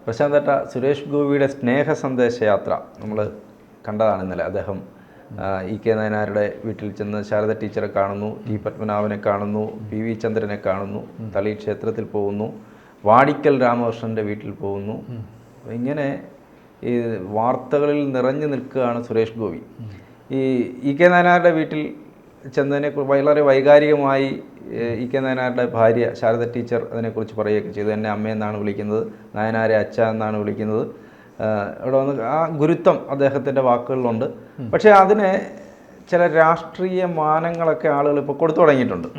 പ്രശാന്തേട്ട, സുരേഷ് ഗോപിയുടെ സ്നേഹ സന്ദേശയാത്ര നമ്മൾ കണ്ടതാണ് ഇന്നലെ. അദ്ദേഹം EK നായനാരുടെ വീട്ടിൽ ചെന്ന് ശാരദ ടീച്ചറെ കാണുന്നു, T പത്മനാഭനെ കാണുന്നു, PV ചന്ദ്രനെ കാണുന്നു, തളി ക്ഷേത്രത്തിൽ പോകുന്നു, വാടിക്കൽ രാമകൃഷ്ണൻ്റെ വീട്ടിൽ പോകുന്നു. ഇങ്ങനെ ഈ വാർത്തകളിൽ നിറഞ്ഞു നിൽക്കുകയാണ് സുരേഷ് ഗോപി. ഈ EK നായനാരുടെ വീട്ടിൽ ചെന്നതിനെ വളരെ വൈകാരികമായി EK നായനാരുടെ ഭാര്യ ശാരദ ടീച്ചർ അതിനെക്കുറിച്ച് പറയുകയൊക്കെ ചെയ്തു. എന്നെ അമ്മയെന്നാണ് വിളിക്കുന്നത്, നായനാരെ അച്ഛ എന്നാണ് വിളിക്കുന്നത്. ഇവിടെ വന്ന് ആ ഗുരുത്വം അദ്ദേഹത്തിൻ്റെ വാക്കുകളിലുണ്ട്. പക്ഷേ അതിന് ചില രാഷ്ട്രീയ മാനങ്ങളൊക്കെ ആളുകൾ ഇപ്പോൾ കൊടുത്തു തുടങ്ങിയിട്ടുണ്ട്.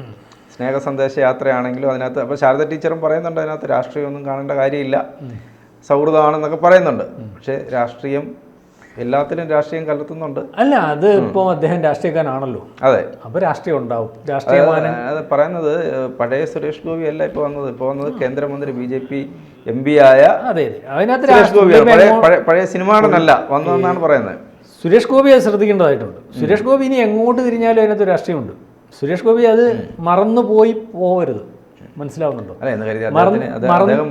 സ്നേഹ സന്ദേശ യാത്രയാണെങ്കിലും അതിനകത്ത് അപ്പോൾ ശാരദ ടീച്ചറും പറയുന്നുണ്ട് അതിനകത്ത് രാഷ്ട്രീയമൊന്നും കാണേണ്ട കാര്യമില്ല, സൗഹൃദമാണെന്നൊക്കെ പറയുന്നുണ്ട്. പക്ഷേ രാഷ്ട്രീയം എല്ലാത്തിലും രാഷ്ട്രീയം കലർത്തുന്നുണ്ട്. അല്ല, അത് ഇപ്പോൾ അദ്ദേഹം രാഷ്ട്രീയക്കാരനാണല്ലോ. അതെ, അപ്പോൾ രാഷ്ട്രീയം ഉണ്ടാവും. രാഷ്ട്രീയമാനം അത് പറയുന്നത് പഴയ സുരേഷ് ഗോപി അല്ല ഇപ്പോൾ വന്നത് കേന്ദ്രമന്ത്രി BJP MP ആയ സുരേഷ് ഗോപിയാണ്. പഴയ സിനിമ നടനല്ല വന്നതെന്നാണ് പറയുന്നത്. സുരേഷ് ഗോപി അത് ശ്രദ്ധിക്കേണ്ടതായിട്ടുണ്ട്. സുരേഷ് ഗോപി ഇനി എങ്ങോട്ട് തിരിഞ്ഞാലും അതിനകത്ത് രാഷ്ട്രീയമുണ്ട്. സുരേഷ് ഗോപി അത് മറന്നു പോകരുത്. മനസ്സിലാവുന്നുണ്ടോ?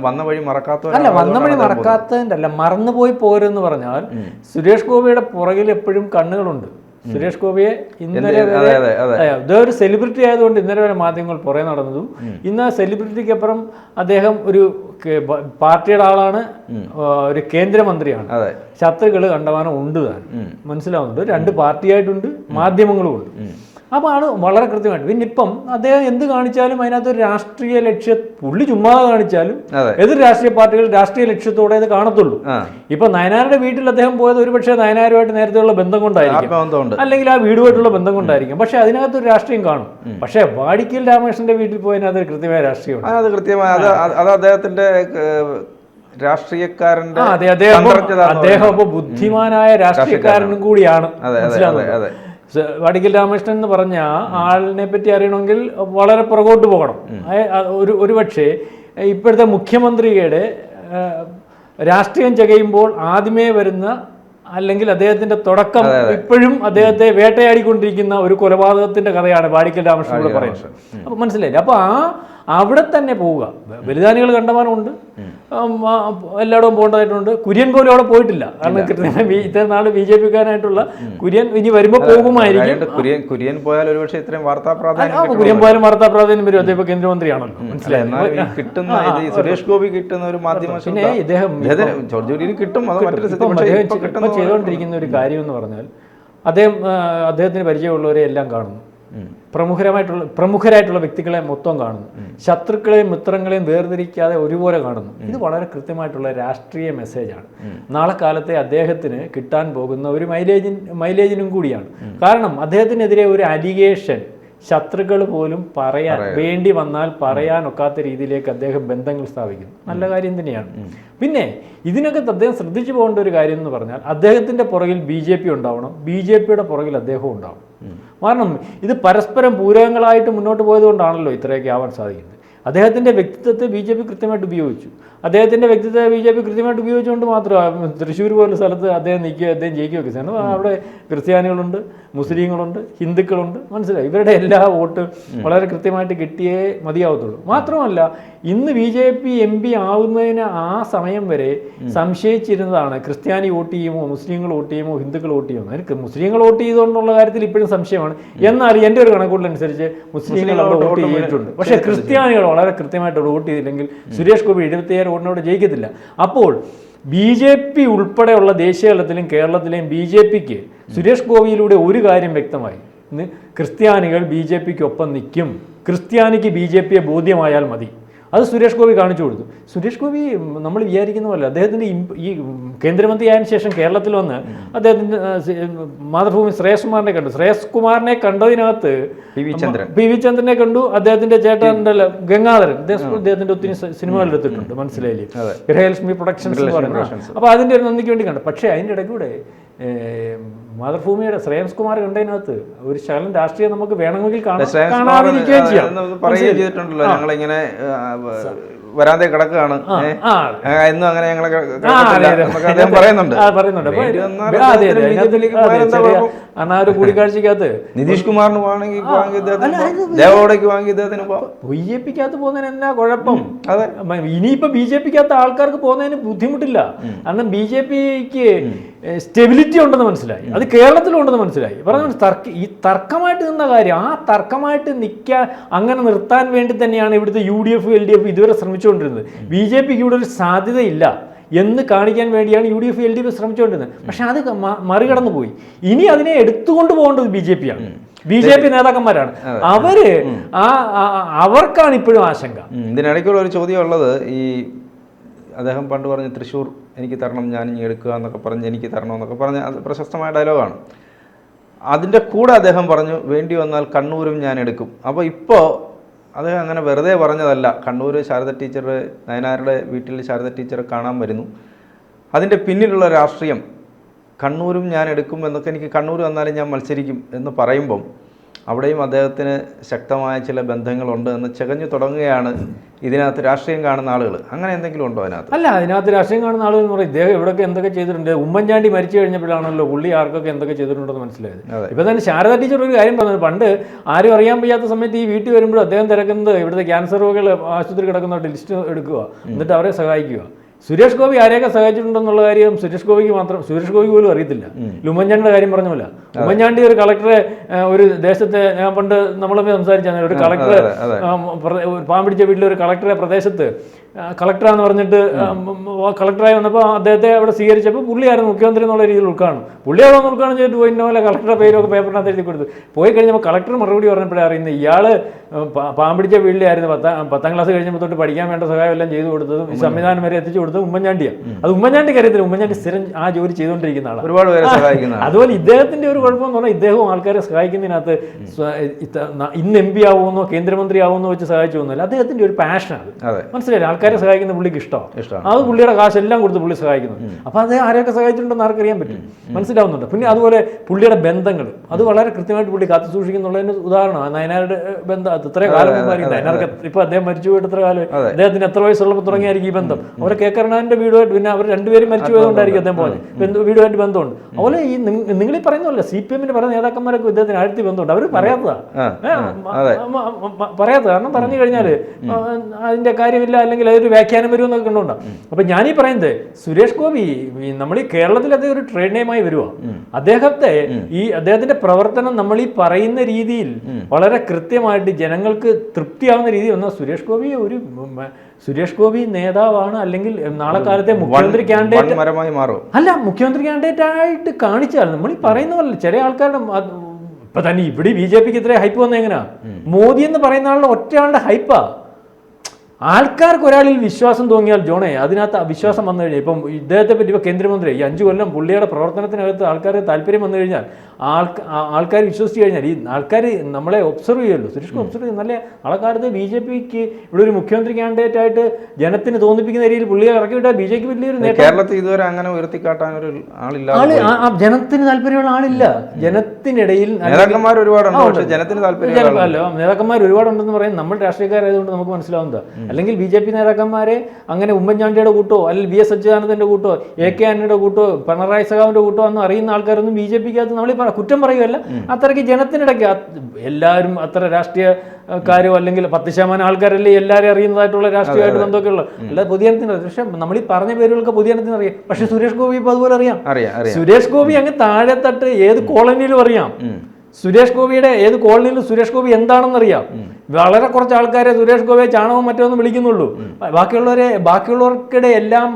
വന്ന വഴി മറക്കാത്തതിൻ്റെ അല്ല, മറന്നുപോയി പോരെന്ന് പറഞ്ഞാൽ സുരേഷ് ഗോപിയുടെ പുറകിൽ എപ്പോഴും കണ്ണുകളുണ്ട്. സുരേഷ് ഗോപിയെ ഇന്നലെ ഇതൊരു സെലിബ്രിറ്റി ആയതുകൊണ്ട് ഇന്നലെ വരെ മാധ്യമങ്ങൾ പുറകെ നടന്നതും, ഇന്ന് ആ സെലിബ്രിറ്റിക്കപ്പുറം അദ്ദേഹം ഒരു പാർട്ടിയുടെ ആളാണ്, ഒരു കേന്ദ്രമന്ത്രിയാണ്. ശത്രുക്കൾ കണ്ടമാനം ഉണ്ട് താൻ. മനസ്സിലാവുന്നുണ്ട്. 2 പാർട്ടിയായിട്ടുണ്ട്, മാധ്യമങ്ങളും ഉണ്ട്. അപ്പോൾ ആണ് വളരെ കൃത്യമായിട്ട്. പിന്നെ ഇപ്പം അദ്ദേഹം എന്ത് കാണിച്ചാലും അതിനകത്തൊരു രാഷ്ട്രീയ പുള്ളി ചുമ്മാ കാണിച്ചാലും എതിർ രാഷ്ട്രീയ പാർട്ടികൾ രാഷ്ട്രീയ ലക്ഷ്യത്തോടെ ഇത് കാണത്തുള്ളൂ. ഇപ്പൊ നയനാരുടെ വീട്ടിൽ അദ്ദേഹം പോയത് ഒരുപക്ഷെ നയനാരുമായിട്ട് നേരത്തെയുള്ള ബന്ധം കൊണ്ടായിരിക്കും, അല്ലെങ്കിൽ ആ വീടുമായിട്ടുള്ള ബന്ധം കൊണ്ടായിരിക്കും. പക്ഷെ അതിനകത്തൊരു രാഷ്ട്രീയം കാണും. പക്ഷെ വാടിക്കൽ രാമകൃഷ്ണന്റെ വീട്ടിൽ പോയതിനകത്ത് കൃത്യമായ രാഷ്ട്രീയമാണ്. അത് കൃത്യമായ അത് അദ്ദേഹത്തിന്റെ രാഷ്ട്രീയക്കാരന്റെ അദ്ദേഹം ഇപ്പൊ ബുദ്ധിമാനായ രാഷ്ട്രീയക്കാരനും കൂടിയാണ്. വാടിക്കൽ രാമകൃഷ്ണൻ എന്ന് പറഞ്ഞ ആളിനെ പറ്റി അറിയണമെങ്കിൽ വളരെ പുറകോട്ട് പോകണം. ഒരുപക്ഷെ ഇപ്പോഴത്തെ മുഖ്യമന്ത്രിയുടെ രാഷ്ട്രീയം ചകയുമ്പോൾ ആദ്യമേ വരുന്ന, അല്ലെങ്കിൽ അദ്ദേഹത്തിന്റെ തുടക്കം ഇപ്പോഴും അദ്ദേഹത്തെ വേട്ടയാടിക്കൊണ്ടിരിക്കുന്ന ഒരു കൊലപാതകത്തിന്റെ കഥയാണ് വാടിക്കൽ രാമകൃഷ്ണനോട് പറയുന്നത്. അപ്പൊ മനസ്സിലായില്ലേ? അപ്പൊ അവിടെ തന്നെ പോവുക. ബലിദാനികൾ കണ്ടമാനമുണ്ട്, എല്ലായിടവും പോകേണ്ടതായിട്ടുണ്ട്. കുര്യൻ പോലും അവിടെ പോയിട്ടില്ല. കാരണം കൃത്യമായി ഇത്ര നാൾ BJP-കാരനായിട്ടുള്ള കുര്യൻ ഇനി വരുമ്പോൾ പോകുമായിരിക്കും. കുര്യൻ പോയാൽ ഒരുപക്ഷെ ഇത്രയും വാർത്താ പ്രാധാന്യം, കുര്യൻ പോയാലും വാർത്താ പ്രാധാന്യം വരും. അദ്ദേഹം കേന്ദ്രമന്ത്രിയാണല്ലോ. മനസ്സിലായി. കിട്ടുന്ന സുരേഷ് ഗോപി കിട്ടുന്ന ഒരു മാധ്യമ, പിന്നെ ഇദ്ദേഹം കിട്ടും. ചെയ്തുകൊണ്ടിരിക്കുന്ന ഒരു കാര്യം എന്ന് പറഞ്ഞാൽ അദ്ദേഹത്തിന് പരിചയമുള്ളവരെ എല്ലാം കാണുന്നു. പ്രമുഖരായിട്ടുള്ള വ്യക്തികളെ മൊത്തം കാണുന്നു. ശത്രുക്കളെയും മിത്രങ്ങളെയും വേർതിരിക്കാതെ ഒരുപോലെ കാണുന്നു. ഇത് വളരെ കൃത്യമായിട്ടുള്ള രാഷ്ട്രീയ മെസ്സേജാണ്. നാളെ കാലത്തെ അദ്ദേഹത്തിന് കിട്ടാൻ പോകുന്ന ഒരു മൈലേജിനും കൂടിയാണ്. കാരണം അദ്ദേഹത്തിനെതിരെ ഒരു അലിഗേഷൻ ശത്രുക്കൾ പോലും വേണ്ടി വന്നാൽ പറയാനൊക്കാത്ത രീതിയിലേക്ക് അദ്ദേഹം ബന്ധങ്ങൾ സ്ഥാപിക്കുന്നു. നല്ല കാര്യം തന്നെയാണ്. പിന്നെ ഇതിനൊക്കെ അദ്ദേഹം ശ്രദ്ധിച്ചു പോകേണ്ട ഒരു കാര്യം എന്ന് പറഞ്ഞാൽ അദ്ദേഹത്തിൻ്റെ പുറകിൽ BJP ഉണ്ടാവണം, BJP-യുടെ പുറകിൽ അദ്ദേഹവും ഉണ്ടാവണം. കാരണം ഇത് പരസ്പരം പൂരകങ്ങളായിട്ട് മുന്നോട്ട് പോയതുകൊണ്ടാണല്ലോ ഇത്രയൊക്കെ ആവാൻ സാധിക്കുന്നത്. അദ്ദേഹത്തിൻ്റെ വ്യക്തിത്വത്തെ BJP കൃത്യമായിട്ട് ഉപയോഗിച്ചു. അദ്ദേഹത്തിൻ്റെ വ്യക്തിത്വത്തെ BJP കൃത്യമായിട്ട് ഉപയോഗിച്ചുകൊണ്ട് മാത്രമാണ് തൃശ്ശൂർ പോലുള്ള സ്ഥലത്ത് അദ്ദേഹം ജയിക്കുകയൊക്കെ ചെയ്യുന്നത്. അവിടെ ക്രിസ്ത്യാനികളുണ്ട്, മുസ്ലിങ്ങളുണ്ട്, ഹിന്ദുക്കളുണ്ട്. മനസ്സിലായി? ഇവരുടെ എല്ലാ വോട്ട് വളരെ കൃത്യമായിട്ട് കിട്ടിയേ മതിയാവത്തുള്ളൂ. മാത്രമല്ല ഇന്ന് BJP MP ആവുന്നതിന് ആ സമയം വരെ സംശയിച്ചിരുന്നതാണ് ക്രിസ്ത്യാനി വോട്ട് ചെയ്യുമോ, മുസ്ലിങ്ങൾ വോട്ട് ചെയ്യുമോ, ഹിന്ദുക്കൾ വോട്ട് ചെയ്യുമോ. എനിക്ക് മുസ്ലിങ്ങൾ വോട്ട് ചെയ്തുകൊണ്ടുള്ള കാര്യത്തിൽ ഇപ്പോഴും സംശയമാണ്. എന്നാൽ എൻ്റെ ഒരു കണക്കൂട്ടലനുസരിച്ച് മുസ്ലിങ്ങൾ അവിടെ വോട്ട് ചെയ്തിട്ടുണ്ട്. പക്ഷേ ക്രിസ്ത്യാനികൾ വളരെ കൃത്യമായിട്ട് വോട്ട് ചെയ്തില്ലെങ്കിൽ സുരേഷ് ഗോപി 77 വോട്ടിനോട് ജയിക്കത്തില്ല. അപ്പോൾ BJP ഉൾപ്പെടെയുള്ള ദേശീയ തലത്തിലും കേരളത്തിലെയും BJP-ക്ക് സുരേഷ് ഗോപിയിലൂടെ ഒരു കാര്യം വ്യക്തമായി: ക്രിസ്ത്യാനികൾ BJP-ക്കൊപ്പം നിൽക്കും. ക്രിസ്ത്യാനിക്ക് BJP-യെ ബോധ്യമായാൽ മതി. അത് സുരേഷ് ഗോപി കാണിച്ചു കൊടുത്തു. സുരേഷ് ഗോപി നമ്മൾ വിചാരിക്കുന്ന പോലെ അദ്ദേഹത്തിൻ്റെ ഈ കേന്ദ്രമന്ത്രിയായതിനു ശേഷം കേരളത്തിൽ വന്ന് അദ്ദേഹത്തിൻ്റെ മാതൃഭൂമി ശ്രേയസ് കുമാറിനെ കണ്ടതിനകത്ത് PV ചന്ദ്രനെ കണ്ടു. അദ്ദേഹത്തിൻ്റെ ചേട്ടൻ്റെ ഗംഗാധരൻ അദ്ദേഹത്തിൻ്റെ ഒത്തിരി സിനിമകൾ എടുത്തിട്ടുണ്ട്. മനസ്സിലായില്ലേ? ഗൃഹലക്ഷ്മി പ്രൊഡക്ഷൻസ് എന്ന് പറയുന്നത്. അപ്പോൾ അതിൻ്റെ ഒരു നന്ദിക്ക് വേണ്ടി കണ്ടു. പക്ഷേ അതിൻ്റെ ഇടയ്ക്കൂടെ മാതൃഭൂമിയുടെ ശ്രേയംസ് കുമാർ കണ്ടതിനകത്ത് ഒരു ശകലം രാഷ്ട്രീയം നമുക്ക് വേണമെങ്കിൽ ശ്രേയംസ് കാണാതിരിക്കുകയും ചെയ്യാം. നമുക്ക് പറയുകയും ചെയ്തിട്ടുണ്ടല്ലോ, ഞങ്ങളിങ്ങനെ വരാതെ കിടക്കുകയാണ് എന്നും അങ്ങനെ ഞങ്ങളെ അദ്ദേഹം പറയുന്നുണ്ട്. ഒരു കൂടിക്കാഴ്ചക്കകത്ത് നിതീഷ് കുമാറിന് പോകണമെങ്കിൽ ദേവോടേക്ക് വാങ്ങി ഇദ്ദേഹത്തിന് ബി ജെ പിക്കകത്ത് പോകുന്നതിന് എന്നാ കുഴപ്പം? അതെ, ഇനിയിപ്പോ ബി ജെ പിക്കകത്ത് ആൾക്കാർക്ക് പോകുന്നതിന് ബുദ്ധിമുട്ടില്ല. കാരണം ബി ജെ പിക്ക് സ്റ്റെബിലിറ്റി ഉണ്ടെന്ന് മനസ്സിലായി, അത് കേരളത്തിലും ഉണ്ടെന്ന് മനസ്സിലായി. പറഞ്ഞ ഈ തർക്കമായിട്ട് നിന്ന കാര്യം, ആ തർക്കമായിട്ട് നിൽക്കാൻ അങ്ങനെ നിർത്താൻ വേണ്ടി തന്നെയാണ് ഇവിടുത്തെ UDF LDF ഇതുവരെ ശ്രമിച്ചുകൊണ്ടിരുന്നത്. ബി ജെ പിക്ക് ഇവിടെ ഒരു സാധ്യതയില്ല എന്ന് കാണിക്കാൻ വേണ്ടിയാണ് UDF LDF ശ്രമിച്ചുകൊണ്ടിരുന്നത്. പക്ഷെ അത് മറികടന്നു പോയി. ഇനി അതിനെ എടുത്തുകൊണ്ട് പോകേണ്ടത് ബി ജെ പിയാണ്, BJP നേതാക്കന്മാരാണ്. അവർക്കാണ് ഇപ്പോഴും ആശങ്ക. ഇതിനിടയ്ക്കുള്ള ഒരു ചോദ്യം ഉള്ളത്, ഈ അദ്ദേഹം പണ്ട് പറഞ്ഞ് തൃശ്ശൂർ എനിക്ക് തരണം, ഞാൻ ഇനി എടുക്കുക എന്നൊക്കെ പറഞ്ഞ് എനിക്ക് തരണം എന്നൊക്കെ പറഞ്ഞ് അത് പ്രശസ്തമായ ഡയലോഗാണ്. അതിൻ്റെ കൂടെ അദ്ദേഹം പറഞ്ഞു വേണ്ടി വന്നാൽ കണ്ണൂരും ഞാൻ എടുക്കും. അപ്പോൾ ഇപ്പോൾ അദ്ദേഹം അങ്ങനെ വെറുതെ പറഞ്ഞതല്ല. കണ്ണൂർ ശാരദ ടീച്ചർ, നയനാരുടെ വീട്ടിൽ ശാരദ ടീച്ചറെ കാണാൻ വരുന്നു. അതിൻ്റെ പിന്നിലുള്ള രാഷ്ട്രീയം കണ്ണൂരും ഞാൻ എടുക്കും എന്നൊക്കെ, എനിക്ക് കണ്ണൂർ വന്നാലും ഞാൻ മത്സരിക്കും എന്ന് പറയുമ്പം അവിടെയും അദ്ദേഹത്തിന് ശക്തമായ ചില ബന്ധങ്ങളുണ്ട് എന്ന് ചകഞ്ഞു തുടങ്ങുകയാണ് ഇതിനകത്ത് രാഷ്ട്രീയം കാണുന്ന ആളുകൾ. അങ്ങനെ എന്തെങ്കിലും ഉണ്ടോ അതിനകത്ത്? അല്ല, അതിനകത്ത് രാഷ്ട്രീയം കാണുന്ന ആളുകൾ എന്ന് പറയും ഇദ്ദേഹം ഇവിടെയൊക്കെ എന്തൊക്കെ ചെയ്തിട്ടുണ്ട്. ഉമ്മൻചാണ്ടി മരിച്ചു കഴിഞ്ഞപ്പോഴാണല്ലോ പുള്ളി ആർക്കൊക്കെ എന്തൊക്കെ ചെയ്തിട്ടുണ്ടെന്ന് മനസ്സിലായത്. ഇപ്പം തന്നെ ശാരദ ടീച്ചർ ഒരു കാര്യം പറഞ്ഞത്, പണ്ട് ആരും അറിയാൻ വയ്യാത്ത സമയത്ത് ഈ വീട്ടിൽ വരുമ്പോൾ അദ്ദേഹം തിരക്കുന്നത് ഇവിടുത്തെ ക്യാൻസർ രോഗികൾ ആശുപത്രി കിടക്കുന്നവരുടെ ലിസ്റ്റ് എടുക്കുക, എന്നിട്ട് അവരെ സഹായിക്കുക. സുരേഷ് ഗോപി ആരെയൊക്കെ സഹായിച്ചിട്ടുണ്ടെന്നുള്ള കാര്യം സുരേഷ് ഗോപിക്ക് പോലും അറിയത്തില്ല. ഉമ്മൻചാണ്ടിയുടെ കാര്യം പറഞ്ഞ ഉമ്മൻചാണ്ടി ഒരു കളക്ടറെ, ഒരു ദേശത്തെ, ഞാൻ പണ്ട് നമ്മളൊക്കെ സംസാരിച്ചാൽ ഒരു കളക്ടറെ, പാവം പിടിച്ച വീട്ടിലെ ഒരു കളക്ടറെ പ്രദേശത്ത് കളക്ടറാന്ന് പറഞ്ഞിട്ട് കളക്ടറായി വന്നപ്പോൾ അദ്ദേഹത്തെ അവിടെ സ്വീകരിച്ചപ്പോൾ പുള്ളിയായിരുന്നു മുഖ്യമന്ത്രി എന്നുള്ള രീതിയിൽ ഉൾക്കാണും. പുള്ളി അവിടെ ഉൾക്കാണം ചെയ്തിട്ട് പോയി ഇന്ന പോലെ കളക്ടറുടെ പേരൊക്കെ പേപ്പറിനകത്ത് എഴുതി കൊടുത്തു. പോയി കഴിഞ്ഞപ്പോൾ കളക്ടർ മറുപടി പറഞ്ഞപ്പോഴേ അറിയുന്നത് ഇയാൾ പാവം പിടിച്ച വീട്ടിലായിരുന്നു. പത്താം ക്ലാസ് കഴിഞ്ഞപ്പോൾ തൊട്ട് പഠിക്കാൻ വേണ്ട സഹായം എല്ലാം ചെയ്തു കൊടുത്തതും ഈ സംവിധാനം വരെ എത്തിച്ചു കൊടുത്തത് ഉമ്മൻചാണ്ടിയാണ്. അത് ഉമ്മൻചാണ്ടിക്ക് അറിയത്തില്ല, ഉമ്മൻചാണ്ടി സ്ഥിരം ആ ജോലി ചെയ്തുകൊണ്ടിരിക്കുന്ന ആളാണ്, ഒരുപാട് പേരെ സഹായിക്കുന്ന. അതുപോലെ ഇദ്ദേഹത്തിന്റെ ഒരു കുഴപ്പമെന്ന് പറഞ്ഞാൽ ഇദ്ദേഹവും ആൾക്കാരെ സഹായിക്കുന്നതിനകത്ത് ഇന്ന് MP ആവുമെന്നോ കേന്ദ്രമന്ത്രി ആവുമെന്നോ വെച്ച് സഹായിച്ചു പോകുന്നില്ല. അദ്ദേഹത്തിന്റെ ഒരു പാഷനാണ്, മനസ്സിലായില്ല. ആൾക്കാരെ സഹായിക്കുന്ന പുള്ളിക്ക് ഇഷ്ടമാണ്, അത് പുള്ളിയുടെ കാശെല്ലാം കൊടുത്ത് പുള്ളി സഹായിക്കുന്നു. അപ്പൊ അത് ആരെയൊക്കെ സഹായിച്ചിട്ടുണ്ടെന്ന് ആർക്കറിയാൻ പറ്റും, മനസ്സിലാവുന്നുണ്ട്. പിന്നെ അതുപോലെ പുള്ളിയുടെ ബന്ധങ്ങൾ അത് വളരെ കൃത്യമായിട്ട് പുള്ളി കാത്തു സൂക്ഷിക്കുന്നുള്ളതിന് ഉദാഹരണമാണ് നയനാരുടെ ബന്ധം. ഇത്ര കാലം മുമ്പായിരിക്കും നയനാർക്ക്, ഇപ്പൊ അദ്ദേഹം മരിച്ചു പോയിട്ട് എത്ര കാലം, അദ്ദേഹത്തിന് എത്ര വയസ്സുള്ളപ്പോൾ തുടങ്ങിയായിരിക്കും ഈ ബന്ധം. അവരെ കേക്കർണാന്റെ വീടുമായിട്ട്, പിന്നെ അവർ രണ്ടുപേരും മരിച്ചു പോയതുകൊണ്ടായിരിക്കും അദ്ദേഹം പോലെ വീടുമായിട്ട് ബന്ധമുണ്ട്. അതുപോലെ ഈ നിങ്ങൾ ഈ പറയുന്നതല്ല, CPM പല നേതാക്കന്മാരൊക്കെ ഇദ്ദേഹത്തിന് ആഴ്ത്തി ബന്ധമുണ്ട്. അവർ പറയാത്തതാണ്, കാരണം പറഞ്ഞു കഴിഞ്ഞാൽ അതിന്റെ കാര്യമില്ല, അല്ലെങ്കിൽ അതൊരു വ്യാഖ്യാനം വരുമെന്നൊക്കെ കണ്ടുകൊണ്ടാണ്. അപ്പൊ ഞാനീ പറയുന്നത് സുരേഷ് ഗോപി നമ്മൾ ഈ കേരളത്തിൽ അദ്ദേഹം ഒരു ട്രേഡ് നെയിമായി വരുവാ. അദ്ദേഹത്തിന്റെ പ്രവർത്തനം നമ്മൾ ഈ പറയുന്ന രീതിയിൽ വളരെ കൃത്യമായിട്ട് ജനങ്ങൾക്ക് തൃപ്തിയാവുന്ന രീതിയിൽ വന്നാൽ സുരേഷ് ഗോപി നേതാവാണ്, അല്ലെങ്കിൽ നാളെ കാലത്തെ മുഖ്യമന്ത്രി കാൻഡിഡേറ്റ് അല്ല, മുഖ്യമന്ത്രി കാൻഡിഡേറ്റ് ആയിട്ട് കാണിച്ചാൽ നമ്മൾ ഈ പറയുന്ന പോലെ ചില ആൾക്കാരുടെ ഇപ്പൊ തന്നെ ഇവിടെ BJPക്ക് ഇത്ര ഹൈപ്പ് വന്ന എങ്ങനെയാ? മോദി എന്ന് പറയുന്ന ആളുടെ ഒറ്റയാളുടെ ഹൈപ്പാ. ആൾക്കാർക്ക് ഒരാളിൽ വിശ്വാസം തോന്നിയാൽ ജോണേ, അതിനകത്ത് വിശ്വാസം വന്നു കഴിഞ്ഞാൽ, ഇപ്പം ഇദ്ദേഹത്തെ പറ്റി ഇപ്പോൾ കേന്ദ്രമന്ത്രി ഈ 5 കൊല്ലം പുള്ളിയുടെ പ്രവർത്തനത്തിനകത്ത് ആൾക്കാർക്ക് താല്പര്യം വന്നു കഴിഞ്ഞാൽ, ആൾക്കാർ വിശ്വസിച്ച് കഴിഞ്ഞാൽ, ഈ ആൾക്കാർ നമ്മളെ ഒബ്സർവ് ചെയ്യുമല്ലോ. സുരേഷ് ഒബ്സർവ് ചെയ്യും. നല്ല ആൾക്കാർക്ക് BJPക്ക് ഇവിടെ ഒരു മുഖ്യമന്ത്രി കാൻഡിഡേറ്റ് ആയിട്ട് ജനത്തിന് തോന്നിപ്പിക്കുന്ന രീതിയിൽ പുള്ളിയെ ഇറക്കി വിട്ടാൽ BJPക്ക് വലിയൊരു നേട്ടം. കേരളത്തിൽ ഇതുവരെ അങ്ങനെ ഉയർത്തിക്കാട്ടാൻ ഒരു ആളില്ല, ജനത്തിന് താല്പര്യമുള്ള ആളില്ല. ജനത്തിനിടയിൽ നേതാക്കന്മാർ ഒരുപാടുണ്ട്, പക്ഷേ ജനത്തിന് താല്പര്യമല്ലോ. നേതാക്കന്മാർ ഒരുപാടുണ്ടെന്ന് പറയും നമ്മൾ രാഷ്ട്രീയക്കാരായതുകൊണ്ട് നമുക്ക് മനസ്സിലാവുന്നത്. അല്ലെങ്കിൽ BJP നേതാക്കന്മാരെ അങ്ങനെ ഉമ്മൻചാണ്ടിയുടെ കൂട്ടോ, അല്ലെങ്കിൽ VS അച്യുതാനന്ദന്റെ കൂട്ടോ, AK ആന്റണിയുടെ കൂട്ടോ, പിണറായി സഖാവിന്റെ കൂട്ടോ എന്ന് അറിയുന്ന ആൾക്കാരൊന്നും BJPക്കകത്ത് നമ്മൾ കുറ്റം പറയുകയല്ല. അത്രയ്ക്ക് ജനത്തിനിടയ്ക്ക് എല്ലാവരും അത്ര രാഷ്ട്രീയക്കാരോ അല്ലെങ്കിൽ 10% ആൾക്കാരല്ലേ എല്ലാവരും അറിയുന്നതായിട്ടുള്ള രാഷ്ട്രീയമായിട്ട് ബന്ധമൊക്കെ ഉള്ളത്. അല്ലാതെ പൊതുജനത്തിന് അറിയാം. പക്ഷെ നമ്മൾ ഈ പറഞ്ഞ പേരുകൾക്ക് പൊതുജനത്തിന് അറിയാം. പക്ഷെ സുരേഷ് ഗോപി ഇപ്പൊ അതുപോലെ അറിയാം. സുരേഷ് ഗോപി അങ്ങ് താഴെത്തട്ട് ഏത് കോളനിയിലും അറിയാം. സുരേഷ് ഗോപിയുടെ ഏത് കോളനിയിലും സുരേഷ് ഗോപി എന്താണെന്നറിയാം. വളരെ കുറച്ച് ആൾക്കാരെ സുരേഷ് ഗോപിയെ ചാണകവും മറ്റൊന്നും വിളിക്കുന്നുള്ളൂ. ബാക്കിയുള്ളവർക്കിടെ എല്ലാം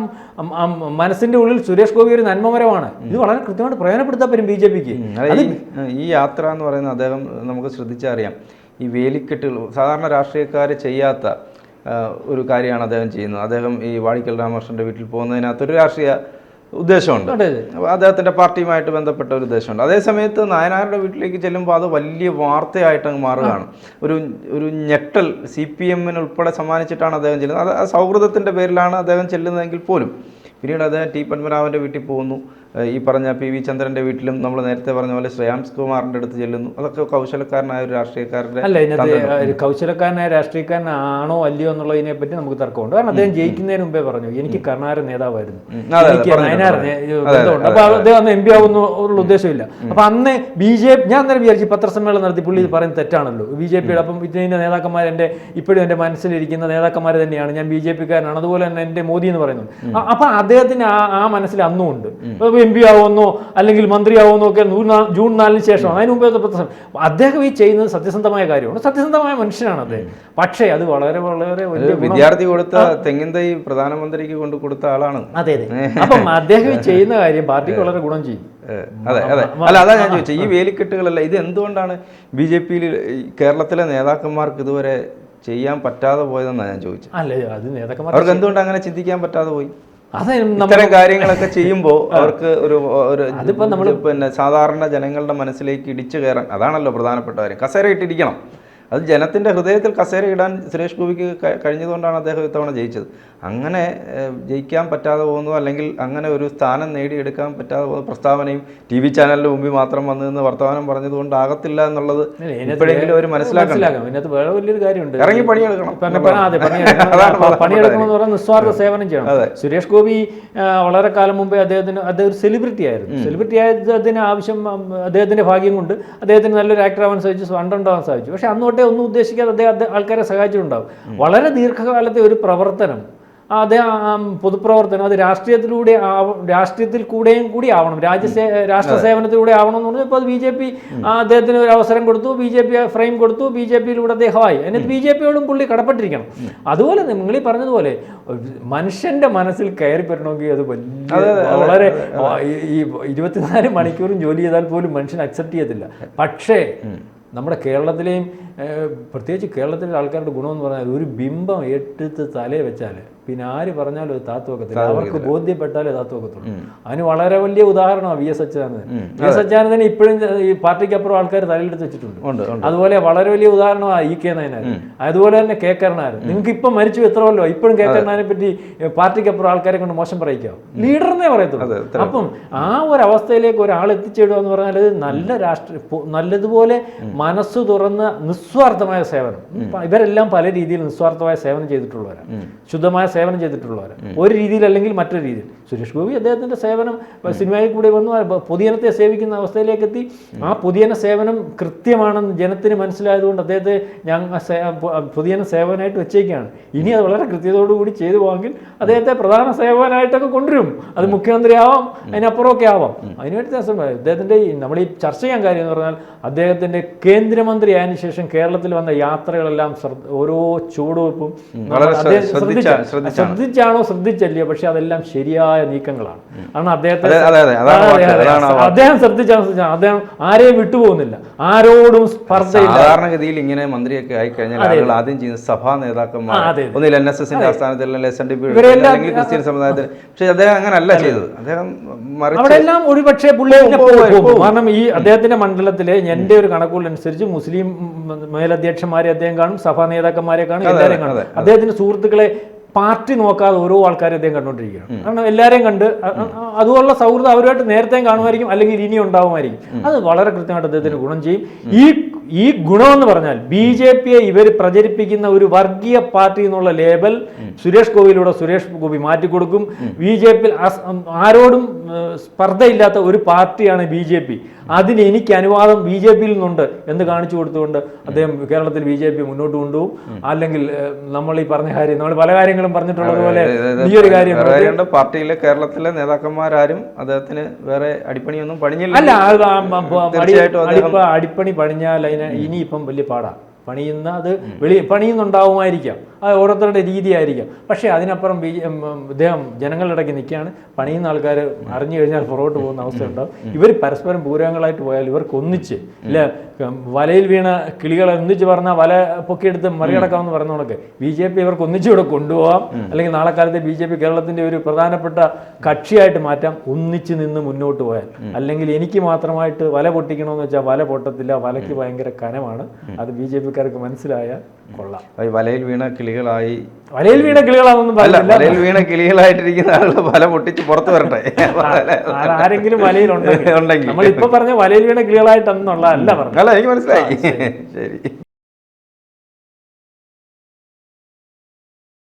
മനസ്സിന്റെ ഉള്ളിൽ സുരേഷ് ഗോപി ഒരു നന്മമരമാണ്. ഇത് വളരെ കൃത്യമായിട്ട് പ്രയോജനപ്പെടുത്താൻ പറ്റും BJPക്ക്. ഈ യാത്ര എന്ന് പറയുന്നത് അദ്ദേഹം നമുക്ക് ശ്രദ്ധിച്ചറിയാം, ഈ വേലിക്കെട്ടുകൾ സാധാരണ രാഷ്ട്രീയക്കാർ ചെയ്യാത്ത ഒരു കാര്യമാണ് അദ്ദേഹം ചെയ്യുന്നത്. അദ്ദേഹം ഈ വാടിക്കൽ രാമകൃഷ്ണന്റെ വീട്ടിൽ പോകുന്നതിനകത്തൊരു രാഷ്ട്രീയ ഉദ്ദേശമുണ്ട്, അദ്ദേഹത്തിൻ്റെ പാർട്ടിയുമായിട്ട് ബന്ധപ്പെട്ട ഒരു ഉദ്ദേശമുണ്ട്. അതേസമയത്ത് നായനാരുടെ വീട്ടിലേക്ക് ചെല്ലുമ്പോൾ അത് വലിയ വാർത്തയായിട്ട് മാറുകയാണ്. ഒരു ഞെട്ടൽ CPM ഉൾപ്പെടെ സമ്മാനിച്ചിട്ടാണ് അദ്ദേഹം ചെല്ലുന്നത്. അത് സൗഹൃദത്തിൻ്റെ പേരിലാണ് അദ്ദേഹം ചെല്ലുന്നതെങ്കിൽ പോലും പിന്നീട് അദ്ദേഹം T. പത്മനാഭൻ്റെ വീട്ടിൽ പോകുന്നു, ഈ പറഞ്ഞ പി വി ചന്ദ്രൻ്റെ വീട്ടിലും നമ്മൾ നേരത്തെ പറഞ്ഞ പോലെ ശ്രേയാംസ് കുമാറിൻ്റെ അടുത്ത് ചെല്ലുന്നു. അതൊക്കെ കൗശലക്കാരനായ ഒരു രാഷ്ട്രീയക്കാരുടെ അല്ല, ഇതിനകത്ത് കൗശലക്കാരനായ രാഷ്ട്രീയക്കാരനാണോ അല്ലയോ എന്നുള്ളതിനെ പറ്റി നമുക്ക് തർക്കമുണ്ട്. കാരണം അദ്ദേഹം ജയിക്കുന്നതിന് മുമ്പേ പറഞ്ഞു എനിക്ക് കരുണാകരൻ നേതാവായിരുന്നു, എനിക്ക് നയനാർ ബന്ധമുണ്ട്, അപ്പൊ അദ്ദേഹം അന്ന് MP ആവുന്നുള്ള ഉദ്ദേശമില്ല. അപ്പൊ അന്ന് ഞാൻ അന്നേരം വിചാരിച്ചു പത്രസമ്മേളനം നടത്തി പുള്ളി പറയുന്നത് തെറ്റാണല്ലോ BJPയുടെ. അപ്പം ഇതിന്റെ നേതാക്കന്മാർ ഇപ്പോഴും എൻ്റെ മനസ്സിലിരിക്കുന്ന നേതാക്കന്മാർ തന്നെയാണ്, ഞാൻ BJPക്കാരനാണ്, അതുപോലെ തന്നെ എൻ്റെ മോദി എന്ന് പറയുന്നത്. അപ്പൊ അദ്ദേഹത്തിന് ആ മനസ്സിൽ അന്നും ഉണ്ട്. MP ആവുമെന്നോ അല്ലെങ്കിൽ മന്ത്രിയാവുമെന്നോ ഒക്കെ ജൂൺ 4-ന് ശേഷം, അതിന് മുമ്പേ അദ്ദേഹം ഈ ചെയ്യുന്നത് സത്യസന്ധമായ കാര്യമാണ്, സത്യസന്ധമായ മനുഷ്യനാണ് അദ്ദേഹം. പക്ഷേ അത് വളരെ വളരെ വലിയ വിദ്യാർത്ഥി കൊടുത്ത തെങ്ങിൻ തൈ പ്രധാനമന്ത്രിക്ക് കൊണ്ട് കൊടുത്ത ആളാണ്. അതെ അതെ. അപ്പം അദ്ദേഹം ഈ ചെയ്യുന്ന കാര്യം പാർട്ടിക്ക് വളരെ ഗുണം ചെയ്യും. അതെ അതെ. അല്ല, അതാ ഞാൻ ചോദിച്ചത്, ഈ വേലിക്കെട്ടുകളല്ല ഇത് എന്തുകൊണ്ടാണ് BJPയിൽ കേരളത്തിലെ നേതാക്കന്മാർക്ക് ഇതുവരെ ചെയ്യാൻ പറ്റാതെ പോയതെന്നാണ് ഞാൻ ചോദിച്ചത്. അല്ല, അത് നേതാക്കന്മാർ അവർക്ക് എന്തുകൊണ്ട് അങ്ങനെ ചിന്തിക്കാൻ പറ്റാതെ പോയി? ഇത്തരം കാര്യങ്ങളൊക്കെ ചെയ്യുമ്പോൾ അവർക്ക് പിന്നെ സാധാരണ ജനങ്ങളുടെ മനസ്സിലേക്ക് ഇടിച്ചു കയറാൻ, അതാണല്ലോ പ്രധാനപ്പെട്ട കാര്യം. കസേര ഇട്ടിരിക്കണം. അത് ജനത്തിൻ്റെ ഹൃദയത്തിൽ കസേര ഇടാൻ സുരേഷ് ഗോപിക്ക് കഴിഞ്ഞതുകൊണ്ടാണ് അദ്ദേഹം ഇത്തവണ ജയിച്ചത്. അങ്ങനെ ജയിക്കാൻ പറ്റാതെ പോകുന്നു, അല്ലെങ്കിൽ അങ്ങനെ ഒരു സ്ഥാനം നേടിയെടുക്കാൻ പറ്റാതെ പോകുന്ന പ്രസ്താവനയും TV ചാനലിൻ്റെ മുമ്പിൽ മാത്രം വന്നു നിന്ന് വർത്തമാനം പറഞ്ഞതുകൊണ്ട് ആകത്തില്ല എന്നുള്ളത് ഇപ്പോഴെങ്കിലും അവർ മനസ്സിലാക്കണം. ഇതിനകത്ത് വേറെ വലിയൊരു കാര്യമുണ്ട്, ഇറങ്ങി പണിയെടുക്കണം. പണിയെടുക്കണം എന്ന് പറഞ്ഞാൽ നിസ്വാർത്ഥ സേവനം ചെയ്യണം. സുരേഷ് ഗോപി വളരെ കാലം മുമ്പേ അദ്ദേഹം ഒരു സെലിബ്രിറ്റി ആയിരുന്നു. സെലിബ്രിറ്റി ആയതിന് ആവശ്യം അദ്ദേഹത്തിന്റെ ഭാഗ്യം കൊണ്ട് അദ്ദേഹത്തിന് നല്ലൊരു ആക്ടർ ആവാൻ സാധിച്ചു, ഫണ്ട് ഉണ്ടാവാൻ സാധിച്ചു. പക്ഷെ അന്നോട്ടെ ഒന്നും ഉദ്ദേശിക്കാതെ അദ്ദേഹം ആൾക്കാരെ സഹായിച്ചിട്ടുണ്ടാവും. വളരെ ദീർഘകാലത്തെ ഒരു പ്രവർത്തനം, അദ്ദേഹം പൊതുപ്രവർത്തനം, അത് രാഷ്ട്രീയത്തിൽ കൂടി ആവണം, രാഷ്ട്ര സേവനത്തിലൂടെ ആവണം എന്ന് പറഞ്ഞാൽ ഇപ്പോൾ അത് BJP അദ്ദേഹത്തിന് ഒരു അവസരം കൊടുത്തു, BJP ഫ്രെയിം കൊടുത്തു, BJPയിലൂടെ അദ്ദേഹമായി. എന്നിട്ട് BJPയോടും പുള്ളി കടപ്പെട്ടിരിക്കണം. അതുപോലെ നിങ്ങൾ ഈ പറഞ്ഞതുപോലെ മനുഷ്യന്റെ മനസ്സിൽ കയറി പറ്റണമെങ്കിൽ അത് വളരെ ഈ 24 മണിക്കൂറും ജോലി ചെയ്താൽ പോലും മനുഷ്യൻ അക്സെപ്റ്റ് ചെയ്യത്തില്ല. പക്ഷേ നമ്മുടെ കേരളത്തിലെയും പ്രത്യേകിച്ച് കേരളത്തിലെ ആൾക്കാരുടെ ഗുണമെന്ന് പറഞ്ഞാൽ ഒരു ബിംബം എടുത്ത് തലയെ വെച്ചാൽ പിന്നെ ആര് പറഞ്ഞാലും അത് താത്തു വെക്കത്തില്ല, അവർക്ക് ബോധ്യപ്പെട്ടാലേ താത്തു വെക്കത്തുള്ളൂ. അതിന് വളരെ വലിയ ഉദാഹരണമാണ് VS അച്യുതാനന്ദൻ. VS അച്യുതാനന്ദനെ ഇപ്പോഴും ഈ പാർട്ടിക്കപ്പുറം ആൾക്കാർ തലയിലെടുത്ത് വെച്ചിട്ടുണ്ട്. അതുപോലെ വളരെ വലിയ ഉദാഹരണമാണ് EK നയനാർ, അതുപോലെ തന്നെ K കരുണാകരൻ. നിങ്ങൾക്ക് ഇപ്പം മരിച്ചു എത്ര കൊല്ലോ, ഇപ്പോഴും K കരുണാകരനെ പറ്റി പാർട്ടിക്കപ്പുറം ആൾക്കാരെ കൊണ്ട് മോശം പറയിക്കാം, ലീഡറിനെ പറയത്തുള്ളൂ. അപ്പം ആ ഒരു അവസ്ഥയിലേക്ക് ഒരാൾ എത്തിച്ചേടുക എന്ന് പറഞ്ഞാൽ അത് നല്ലതുപോലെ മനസ്സ് തുറന്ന് നിസ്വാർത്ഥമായ സേവനം. ഇവരെല്ലാം പല രീതിയിൽ നിസ്വാർത്ഥമായ സേവനം ചെയ്തിട്ടുള്ളവരാണ്, ശുദ്ധമായ സേവനം ചെയ്തിട്ടുള്ളവരാണ്, ഒരു രീതിയിൽ അല്ലെങ്കിൽ മറ്റൊരു രീതിയിൽ. സുരേഷ് ഗോപി അദ്ദേഹത്തിന്റെ സേവനം സിനിമയിൽ കൂടെ വന്നു പൊതുജനത്തെ സേവിക്കുന്ന അവസ്ഥയിലേക്ക് എത്തി. ആ പൊതുജന സേവനം കൃത്യമാണെന്ന് ജനത്തിന് മനസ്സിലായതുകൊണ്ട് അദ്ദേഹത്തെ പൊതുജന സേവനമായിട്ട് വെച്ചേക്കാണ്. ഇനി അത് വളരെ കൃത്യതയോടുകൂടി ചെയ്തു പോകാമെങ്കിൽ അദ്ദേഹത്തെ പ്രധാന സേവനമായിട്ടൊക്കെ കൊണ്ടുവരും. അത് മുഖ്യമന്ത്രി ആവാം, അതിനപ്പുറമൊക്കെ ആവാം. അതിനുവേണ്ടി അദ്ദേഹത്തിന്റെ നമ്മൾ ഈ ചർച്ച ചെയ്യാൻ കാര്യം എന്ന് പറഞ്ഞാൽ അദ്ദേഹത്തിന്റെ കേന്ദ്രമന്ത്രി ആയതിനു ശേഷം കേരളത്തിൽ വന്ന യാത്രകളെല്ലാം ഓരോ ചുവടുവെപ്പും ശ്രദ്ധിച്ചാണോ ശ്രദ്ധിച്ചല്ലയോ, പക്ഷെ അതെല്ലാം ശരിയായ നീക്കങ്ങളാണ്. കാരണം അദ്ദേഹം ശ്രദ്ധിച്ചാണ്, അദ്ദേഹം ആരെയും വിട്ടുപോകുന്നില്ല, ആരോടും സ്പർദ്ധയില്ല. സാധാരണഗതിയിൽ ഇങ്ങനെ മന്ത്രിയൊക്കെ ആയിക്കഴിഞ്ഞാൽ ആളുകൾ ആദ്യം ചെയ്യുന്ന സഭാ നേതാക്കന്മാർ, ഒന്നിൽ NSSന്റെ ആസ്ഥാനത്തിൽ ക്രിസ്ത്യൻ സമുദായത്തിൽ. പക്ഷെ അദ്ദേഹം അങ്ങനല്ല ചെയ്തത്. അദ്ദേഹം അവിടെല്ലാം ഒരുപക്ഷെ പുള്ളി പോകും. കാരണം ഈ അദ്ദേഹത്തിന്റെ മണ്ഡലത്തിലെ എന്റെ ഒരു കണക്കുകളനുസരിച്ച് മുസ്ലിം മേലധ്യക്ഷന്മാരെ അദ്ദേഹം കാണും, സഭാ നേതാക്കന്മാരെ കാണും, എല്ലാവരെയും കാണും. അദ്ദേഹത്തിന്റെ സുഹൃത്തുക്കളെ പാർട്ടി നോക്കാതെ ഓരോ ആൾക്കാരും അദ്ദേഹം കണ്ടുകൊണ്ടിരിക്കുകയാണ്. കാരണം എല്ലാവരെയും കണ്ട് അതുപോലുള്ള സൗഹൃദം അവരുമായിട്ട് നേരത്തെയും കാണുമായിരിക്കും, അല്ലെങ്കിൽ ഇനി ഉണ്ടാവുമായിരിക്കും. അത് വളരെ കൃത്യമായിട്ട് അദ്ദേഹത്തിന് ഗുണം ചെയ്യും. ഈ ഗുണമെന്ന് പറഞ്ഞാൽ BJPയെ ഇവർ പ്രചരിപ്പിക്കുന്ന ഒരു വർഗീയ പാർട്ടി എന്നുള്ള ലേബൽ സുരേഷ് ഗോപി മാറ്റിക്കൊടുക്കും. BJPയിൽ ആരോടും സ്പർദ്ധയില്ലാത്ത ഒരു പാർട്ടിയാണ് BJP. അതിന് എനിക്ക് അനുവാദം BJPയിൽ നിന്നുണ്ട് എന്ന് കാണിച്ചു കൊടുത്തുകൊണ്ട് അദ്ദേഹം കേരളത്തിൽ BJP മുന്നോട്ട് കൊണ്ടുപോകും. അല്ലെങ്കിൽ നമ്മൾ ഈ പറഞ്ഞ കാര്യം, നമ്മൾ പല കാര്യങ്ങളും പറഞ്ഞിട്ടുള്ളതുപോലെ ഈ ഒരു കാര്യം, പാർട്ടിയിലെ കേരളത്തിലെ നേതാക്കന്മാരും അദ്ദേഹത്തിന് വേറെ അടിപ്പണിയൊന്നും പണിഞ്ഞില്ല. അല്ല, അടിപ്പണി പണിഞ്ഞാൽ അതിന് ഇനിയിപ്പം വലിയ പാടാണ്. അത് പണിയുന്നുണ്ടാവുമായിരിക്കാം, അത് ഓരോരുത്തരുടെ രീതിയായിരിക്കാം. പക്ഷേ അതിനപ്പുറം ഇദ്ദേഹം ജനങ്ങളുടെ ഇടയ്ക്ക് നിൽക്കുകയാണ്. പണിയുന്ന ആൾക്കാർ അറിഞ്ഞു കഴിഞ്ഞാൽ പുറകോട്ട് പോകുന്ന അവസ്ഥ ഉണ്ടാവും. ഇവർ പരസ്പരം പൂരകങ്ങളായിട്ട് പോയാൽ ഇവർക്ക് ഒന്നിച്ച് ഇല്ല, വലയിൽ വീണ കിളികളെ ഒന്നിച്ച് പറഞ്ഞാൽ വല പൊക്കിയെടുത്ത് മറികടക്കാമെന്ന് പറയുന്നതൊക്കെ BJP ഇവർക്ക് ഒന്നിച്ചുകൂടെ കൊണ്ടുപോകാം. അല്ലെങ്കിൽ നാളെ കാലത്തെ BJP കേരളത്തിന്റെ ഒരു പ്രധാനപ്പെട്ട കക്ഷിയായിട്ട് മാറ്റാം, ഒന്നിച്ച് നിന്ന് മുന്നോട്ട് പോയാൽ. അല്ലെങ്കിൽ എനിക്ക് മാത്രമായിട്ട് വല പൊട്ടിക്കണമെന്ന് വെച്ചാൽ വല പൊട്ടത്തില്ല, വലയ്ക്ക് ഭയങ്കര കനമാണ്. അത് BJPക്കാർക്ക് മനസ്സിലായാൽ കൊള്ളാം. ഈ വലയിൽ വീണ കിളികളായി, വലയിൽ വീണ കിളികളാണെന്നൊന്നും അല്ല, പറഞ്ഞില്ല. വലയിൽ വീണ കിളികളായിട്ടിരിക്കുന്ന ആളുകൾ വല പൊട്ടിച്ച് പുറത്ത് വരട്ടെ. ആരെങ്കിലും വലയിൽ ഉണ്ടെങ്കിൽ നമ്മൾ ഇപ്പൊ പറഞ്ഞ വലയിൽ വീണ കിളികളായിട്ടെന്നുള്ള അല്ല പറഞ്ഞു. അല്ല, എനിക്ക് മനസ്സിലായി. ശരി.